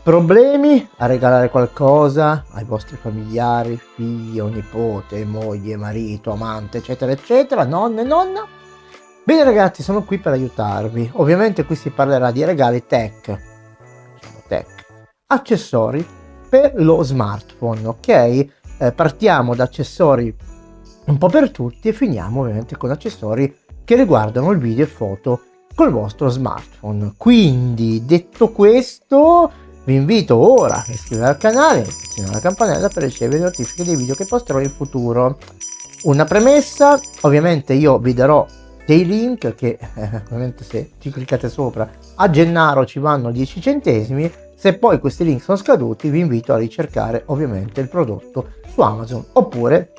Problemi a regalare qualcosa ai vostri familiari, figli o nipote, moglie, marito, amante, eccetera, eccetera, nonno e nonna? Bene ragazzi, sono qui per aiutarvi. Ovviamente qui si parlerà di regali tech, accessori per lo smartphone, ok? Partiamo da accessori un po' per tutti e finiamo ovviamente con accessori che riguardano il video e foto col vostro smartphone. Quindi, detto questo, vi invito ora a iscrivervi al canale e attivare la campanella per ricevere notifiche dei video che posterò in futuro. Una premessa, ovviamente io vi darò dei link che ovviamente se ci cliccate sopra a Gennaro ci vanno 10 centesimi. Se poi questi link sono scaduti vi invito a ricercare ovviamente il prodotto su Amazon, oppure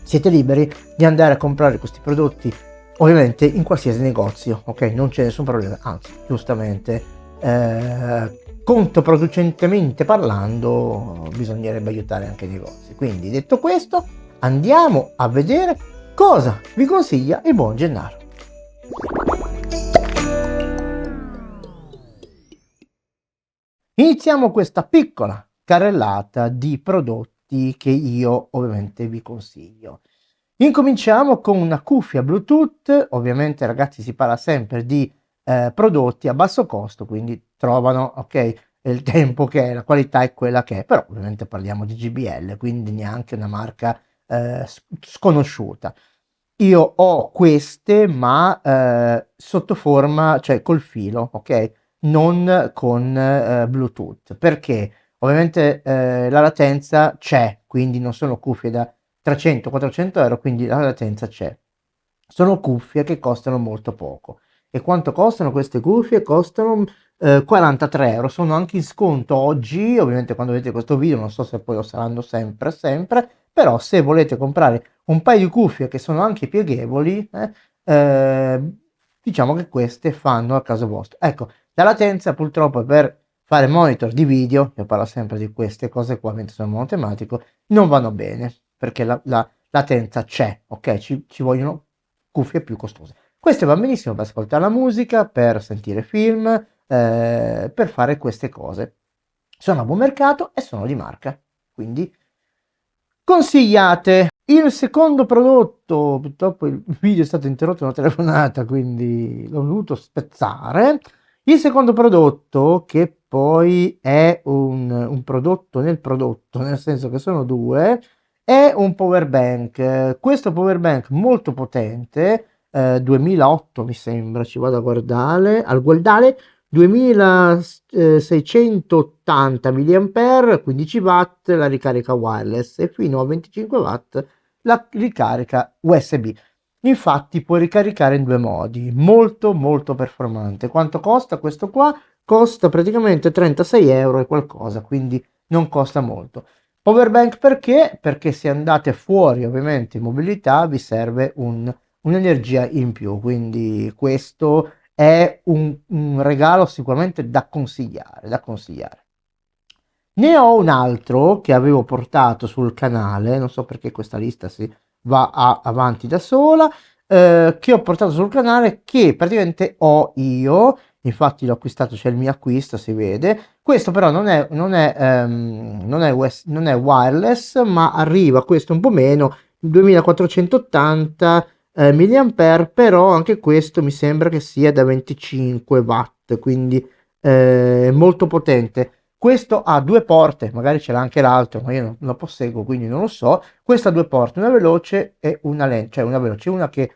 siete liberi di andare a comprare questi prodotti ovviamente in qualsiasi negozio, ok? Non c'è nessun problema, anzi giustamente controproducentemente parlando bisognerebbe aiutare anche i negozi. Quindi detto questo, andiamo a vedere cosa vi consiglia il buon Gennaro. Iniziamo questa piccola carrellata di prodotti che io ovviamente vi consiglio. Incominciamo con una cuffia Bluetooth. Ovviamente ragazzi si parla sempre di prodotti a basso costo, quindi trovano ok il tempo che è, la qualità è quella che è, però ovviamente parliamo di JBL, quindi neanche una marca sconosciuta. Io ho queste ma sotto forma, cioè col filo, ok? Non con Bluetooth, perché ovviamente la latenza c'è, quindi non sono cuffie da 300-400 euro, quindi la latenza c'è. Sono cuffie che costano molto poco. E quanto costano queste cuffie? Costano 43 euro, sono anche in sconto oggi, ovviamente quando vedete questo video non so se poi lo saranno sempre, però se volete comprare un paio di cuffie che sono anche pieghevoli, diciamo che queste fanno al caso vostro. Ecco, la latenza purtroppo per fare monitor di video, io parlo sempre di queste cose qua mentre sono monotematico, non vanno bene, perché la latenza c'è, ok? Ci vogliono cuffie più costose. Queste vanno benissimo per ascoltare la musica, per sentire film, per fare queste cose. Sono a buon mercato e sono di marca, quindi consigliate. Il secondo prodotto, purtroppo il video è stato interrotto da una telefonata, quindi l'ho dovuto spezzare. Il secondo prodotto, che poi è un prodotto nel prodotto, nel senso che sono due, è un power bank. Questo power bank molto potente, 2008 mi sembra, ci vado a guardare, al guardare, 2680 mAh, 15 watt la ricarica wireless e fino a 25 watt la ricarica USB. Infatti puoi ricaricare in due modi, molto performante. Quanto costa questo qua? Costa praticamente 36 euro e qualcosa, quindi non costa molto. Power bank perché? Perché se andate fuori ovviamente in mobilità vi serve un'energia in più, quindi questo è un regalo sicuramente da consigliare, da consigliare. Ne ho un altro che avevo portato sul canale, non so perché questa lista si va avanti da sola, che ho portato sul canale, che praticamente ho io, infatti l'ho acquistato, c'è il mio acquisto, si vede. Questo però non è wireless, ma arriva, questo un po' meno, 2480 mAh, però anche questo mi sembra che sia da 25 watt, quindi molto potente. Questo ha due porte, magari ce l'ha anche l'altro, ma io non lo posseggo, quindi non lo so. Questo ha due porte, una veloce e una lenta, cioè una veloce, una che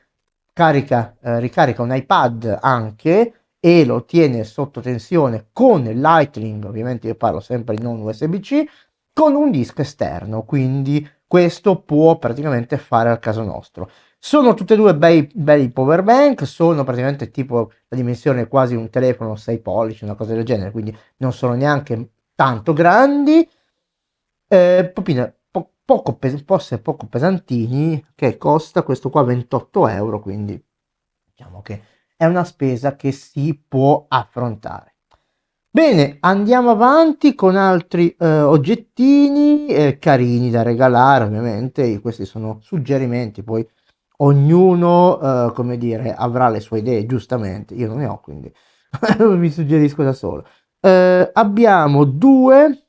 ricarica un iPad anche e lo tiene sotto tensione con il Lightning, ovviamente io parlo sempre di non USB-C, con un disco esterno, quindi questo può praticamente fare al caso nostro. Sono tutte e due bei power bank, sono praticamente tipo la dimensione quasi un telefono 6 pollici, una cosa del genere, quindi non sono neanche tanto grandi, poco pesantini, che costa questo qua 28 euro, quindi diciamo che è una spesa che si può affrontare. Bene, andiamo avanti con altri oggettini carini da regalare, ovviamente, questi sono suggerimenti, poi ognuno, come dire, avrà le sue idee, giustamente, io non ne ho, quindi vi suggerisco da solo. abbiamo due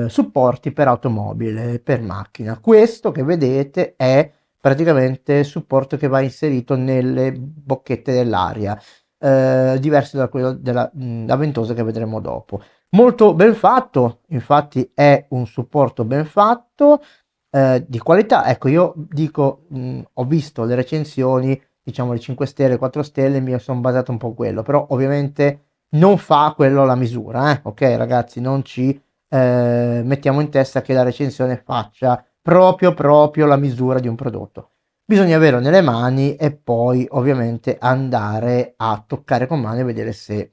supporti per automobile, per macchina. Questo che vedete è praticamente il supporto che va inserito nelle bocchette dell'aria, diverso da quello della ventosa che vedremo dopo. Molto ben fatto, infatti è un supporto ben fatto, di qualità. Ecco, io dico, ho visto le recensioni, diciamo le 5 stelle, 4 stelle, mi sono basato un po' quello, però ovviamente non fa quello la misura, ok ragazzi, non ci mettiamo in testa che la recensione faccia proprio la misura di un prodotto. Bisogna averlo nelle mani e poi ovviamente andare a toccare con mano e vedere se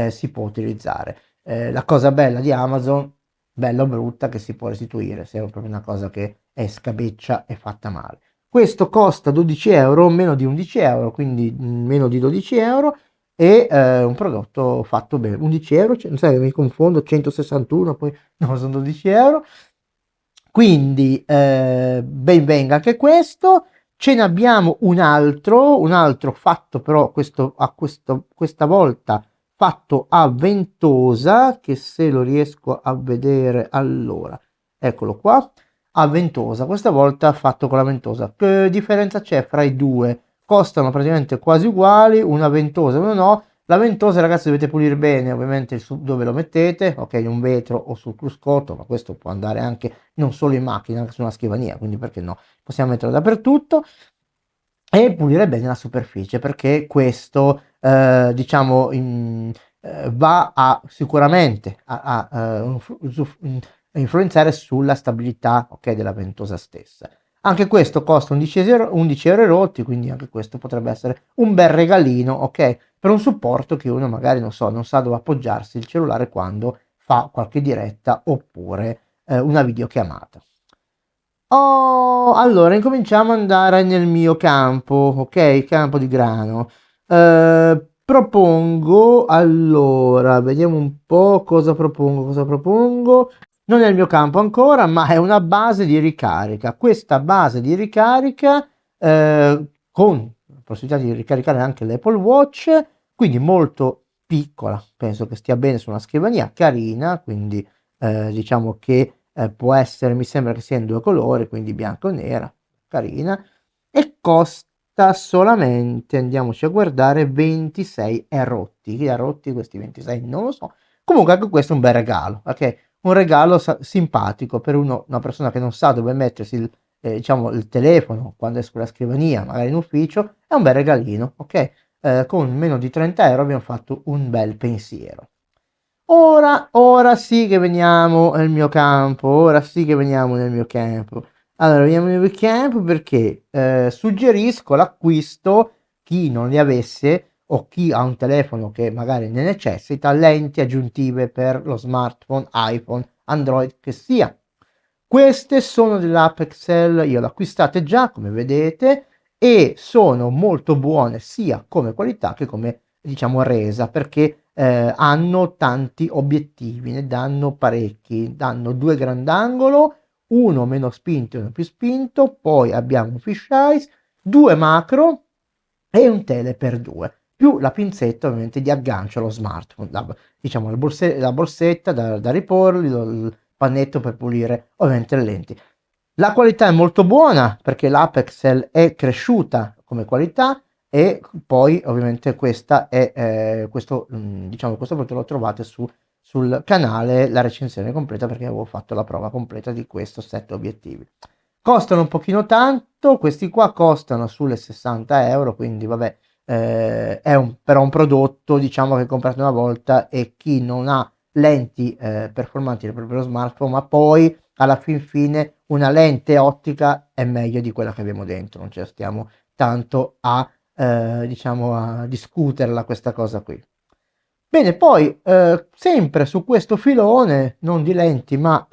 si può utilizzare. La cosa bella di Amazon, bella o brutta, che si può restituire se è proprio una cosa che è scabeccia e fatta male. Questo costa 12 euro, meno di 11 euro, quindi meno di 12 euro, e un prodotto fatto bene. 11 euro, non sai, mi confondo, 161, poi no, sono 12 euro. Quindi ben venga anche questo. Ce ne abbiamo un altro fatto però questa volta fatto a ventosa, che se lo riesco a vedere, allora, eccolo qua, a ventosa, questa volta fatto con la ventosa. Che differenza c'è fra i due? Costano praticamente quasi uguali, una ventosa e una no. La ventosa, ragazzi, dovete pulire bene ovviamente dove lo mettete, ok, in un vetro o sul cruscotto, ma questo può andare anche non solo in macchina, anche su una scrivania, quindi perché no? Possiamo metterlo dappertutto e pulire bene la superficie, perché questo diciamo va a sicuramente influenzare sulla stabilità, ok, della ventosa stessa. Anche questo costa 11 euro rotti, quindi anche questo potrebbe essere un bel regalino, ok, per un supporto che uno magari non so, non sa dove appoggiarsi il cellulare quando fa qualche diretta oppure una videochiamata. Oh, allora incominciamo ad andare nel mio campo, ok? Campo di grano. Propongo, allora, vediamo un po' cosa propongo. Non è il mio campo ancora, ma è una base di ricarica. Questa base di ricarica, con la possibilità di ricaricare anche l'Apple Watch, quindi molto piccola, penso che stia bene su una scrivania, carina, quindi diciamo che può essere, mi sembra che sia in due colori, quindi bianco e nera, carina, e costa solamente, andiamoci a guardare, 26 erotti. Chi ha rotti questi 26? Non lo so. Comunque anche questo è un bel regalo, ok? Un regalo simpatico per una persona che non sa dove mettersi diciamo, il telefono quando è sulla scrivania, magari in ufficio, è un bel regalino, ok? Con meno di 30 euro abbiamo fatto un bel pensiero. Ora sì che veniamo nel mio campo, ora sì che veniamo nel mio campo. Allora, veniamo nel mio campo perché suggerisco l'acquisto, chi non li avesse o chi ha un telefono che magari ne necessita, lenti aggiuntive per lo smartphone, iPhone, Android che sia. Queste sono dell'Apexel, io le acquistate già, come vedete, e sono molto buone sia come qualità che come, diciamo, resa, perché hanno tanti obiettivi, ne danno parecchi, danno due grandangolo, uno meno spinto e uno più spinto, poi abbiamo un fisheye, due macro e un tele per due, più la pinzetta ovviamente di aggancio allo smartphone, diciamo la borsetta da riporli, il pannetto per pulire ovviamente le lenti. La qualità è molto buona perché l'Apexel è cresciuta come qualità e poi ovviamente questa è questo diciamo questo prodotto lo trovate sul canale la recensione completa perché avevo fatto la prova completa di questo set obiettivi. Costano un pochino tanto, questi qua costano sulle 60 euro, quindi vabbè, è però un prodotto diciamo che comprate una volta e chi non ha lenti performanti per il proprio smartphone, ma poi alla fin fine una lente ottica è meglio di quella che abbiamo dentro, non ci stiamo tanto a diciamo a discuterla questa cosa qui. Bene, poi sempre su questo filone, non di lenti, ma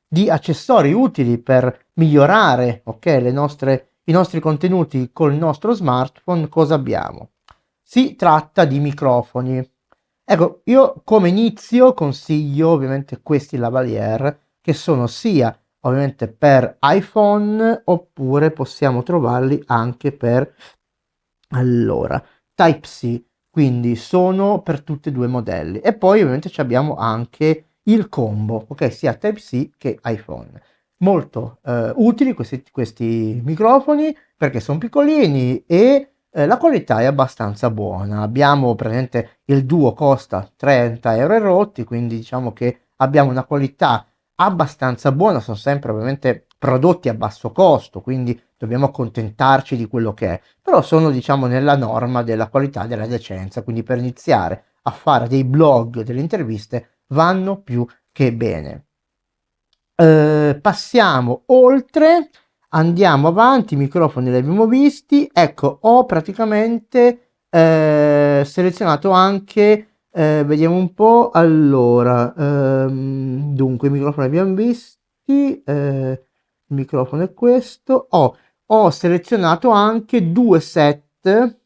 di accessori utili per migliorare, ok, i nostri contenuti col nostro smartphone, cosa abbiamo? Si tratta di microfoni. Ecco, io come inizio consiglio ovviamente questi lavalier che sono sia ovviamente per iPhone oppure possiamo trovarli anche per allora Type-C. quindi sono per tutti e due i modelli. E poi ovviamente abbiamo anche il combo, ok, sia Type-C che iPhone. Molto utili questi microfoni perché sono piccolini e la qualità è abbastanza buona. Abbiamo presente il Duo costa 30 euro e rotti, quindi diciamo che abbiamo una qualità abbastanza buona, sono sempre ovviamente prodotti a basso costo, quindi dobbiamo accontentarci di quello che è, però sono diciamo nella norma della qualità e della decenza, quindi per iniziare a fare dei blog, delle interviste vanno più che bene. Passiamo oltre, andiamo avanti, i microfoni li abbiamo visti, ecco ho praticamente selezionato anche, vediamo un po', allora, dunque i microfoni li abbiamo visti, il microfono è questo, ho selezionato anche due set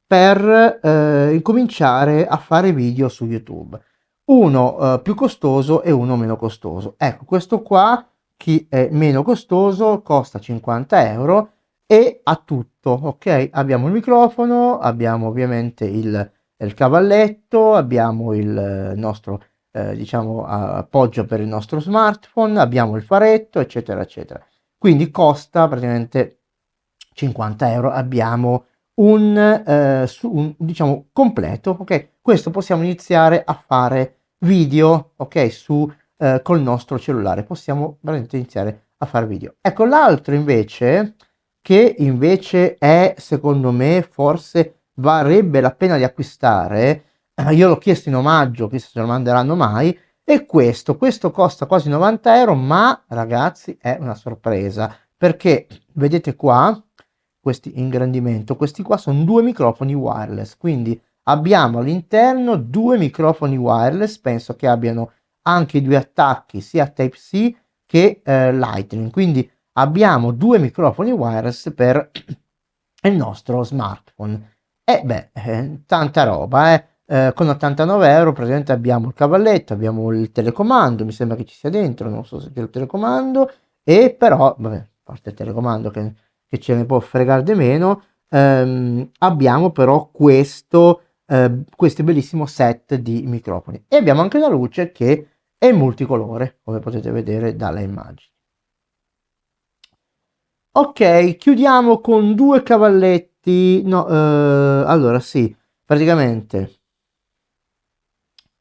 per incominciare a fare video su YouTube, uno più costoso e uno meno costoso. Ecco, questo qua, chi è meno costoso, costa 50 euro e ha tutto, ok? Abbiamo il microfono, abbiamo ovviamente il cavalletto, abbiamo il nostro, diciamo, appoggio per il nostro smartphone, abbiamo il faretto, eccetera, eccetera. Quindi costa praticamente 50 euro, abbiamo un diciamo completo, ok? Questo possiamo iniziare a fare video, ok? Col nostro cellulare possiamo veramente iniziare a fare video. Ecco, l'altro invece, che invece è secondo me forse varrebbe la pena di acquistare, io l'ho chiesto in omaggio, chissà se lo manderanno mai, e questo costa quasi 90 euro, ma ragazzi è una sorpresa, perché vedete qua, questi ingrandimento, questi qua sono due microfoni wireless, quindi abbiamo all'interno due microfoni wireless, penso che abbiano anche due attacchi sia Type-C che Lightning, quindi abbiamo due microfoni wireless per il nostro smartphone. E beh, tanta roba, con 89 euro praticamente abbiamo il cavalletto, abbiamo il telecomando, mi sembra che ci sia dentro, non so se c'è il telecomando, e però, vabbè, a parte il telecomando che ce ne può fregare di meno, abbiamo però questo bellissimo set di microfoni. E abbiamo anche la luce che è multicolore, come potete vedere dalle immagini. Ok, chiudiamo con due cavalletti. No, allora sì, praticamente.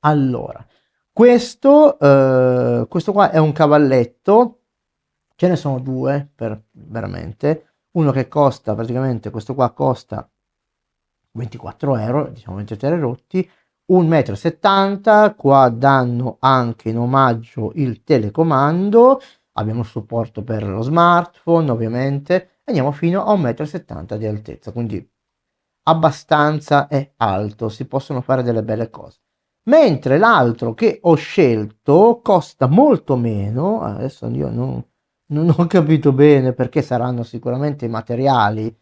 Allora, questo qua è un cavalletto, ce ne sono due per veramente. Uno che costa praticamente, questo qua costa 24 euro, diciamo 23 rotti, 1,70 m, qua danno anche in omaggio il telecomando, abbiamo il supporto per lo smartphone ovviamente, andiamo fino a 1,70 m di altezza, quindi abbastanza è alto, si possono fare delle belle cose. Mentre l'altro che ho scelto costa molto meno, adesso io non ho capito bene perché saranno sicuramente materiali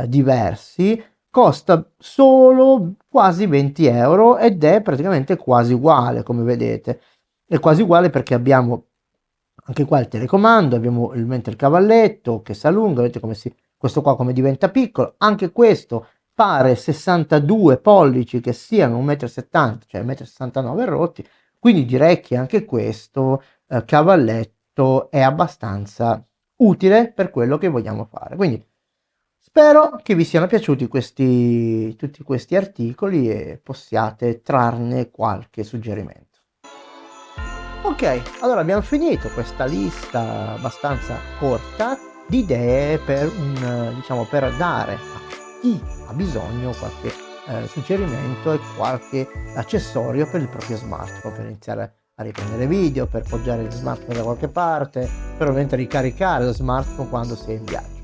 diversi, costa solo quasi 20 euro ed è praticamente quasi uguale, come vedete. È quasi uguale perché abbiamo anche qua il telecomando, abbiamo mentre il cavalletto che si allunga, vedete questo qua come diventa piccolo, anche questo pare 62 pollici che siano 1,70 m, cioè 1,69 m rotti, quindi direi che anche questo cavalletto è abbastanza utile per quello che vogliamo fare. Quindi spero che vi siano piaciuti tutti questi articoli e possiate trarne qualche suggerimento. Ok, allora abbiamo finito questa lista abbastanza corta di idee diciamo, per dare a chi ha bisogno qualche suggerimento e qualche accessorio per il proprio smartphone, per iniziare a riprendere video, per poggiare il smartphone da qualche parte, per ovviamente ricaricare lo smartphone quando si è in viaggio.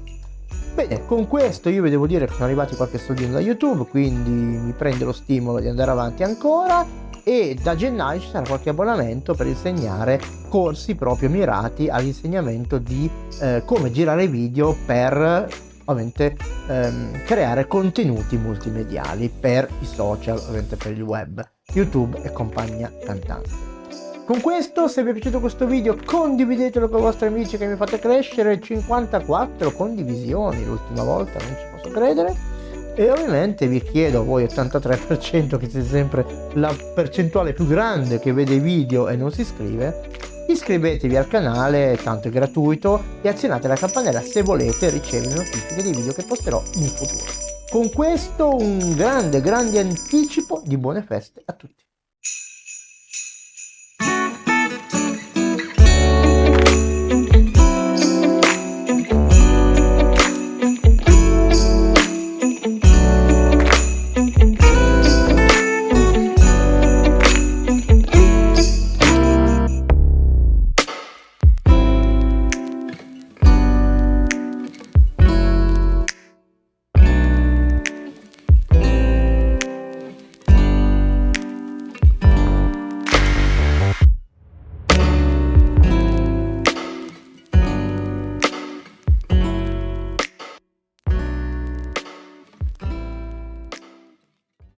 Bene, con questo io vi devo dire che sono arrivati qualche soldino da YouTube, quindi mi prende lo stimolo di andare avanti ancora e da gennaio ci sarà qualche abbonamento per insegnare corsi proprio mirati all'insegnamento di come girare video per ovviamente creare contenuti multimediali per i social, ovviamente per il web, YouTube e compagnia cantante. Con questo, se vi è piaciuto questo video, condividetelo con i vostri amici che mi fate crescere. 54 condivisioni l'ultima volta, non ci posso credere. E ovviamente vi chiedo a voi 83% che siete sempre la percentuale più grande che vede i video e non si iscrive, iscrivetevi al canale, tanto è gratuito, e azionate la campanella se volete ricevere notifiche dei video che posterò in futuro. Con questo un grande anticipo di buone feste a tutti.